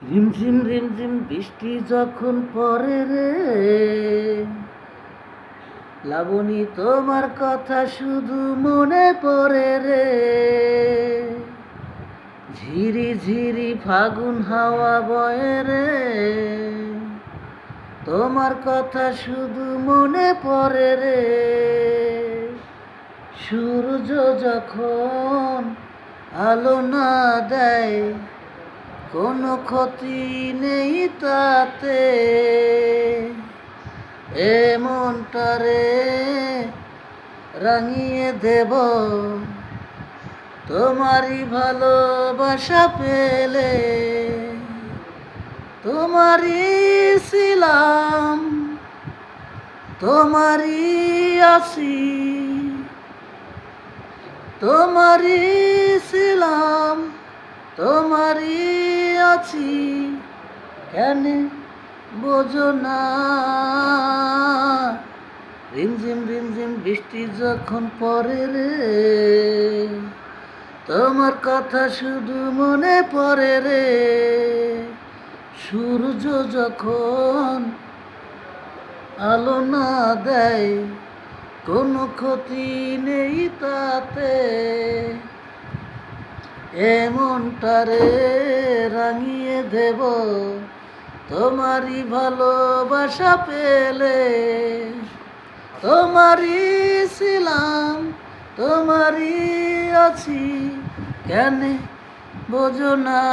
রিমঝিম বৃষ্টি যখন পড়ে রে, লাবণী তোমার কথা শুধু মনে পড়ে রে। ঝিরি ফাগুন হাওয়া বয়ে রে, তোমার কথা শুধু মনে পড়ে রে। সূর্য যখন আলো না দেয়, কোনো ক্ষতি নেই তাতে। মনটারে রাঙিয়ে দেব তোমারই ভালোবাসা পেলে। তোমারই ছিলাম, তোমারই আছি, তোমারই ছিলাম, তোমারই আছি। কেন বোঝো না? রিমঝিম বৃষ্টি যখন পড়ে রে, তোমার কথা শুধু মনে পড়ে রে। সূর্য যখন আলো না দেয়, কোনো ক্ষতি নেই তাতে। মনটারে রাঙিয়ে দেব তোমারই ভালোবাসা পেলে। তোমারই ছিলাম, তোমারই আছি, কেন বোঝো না?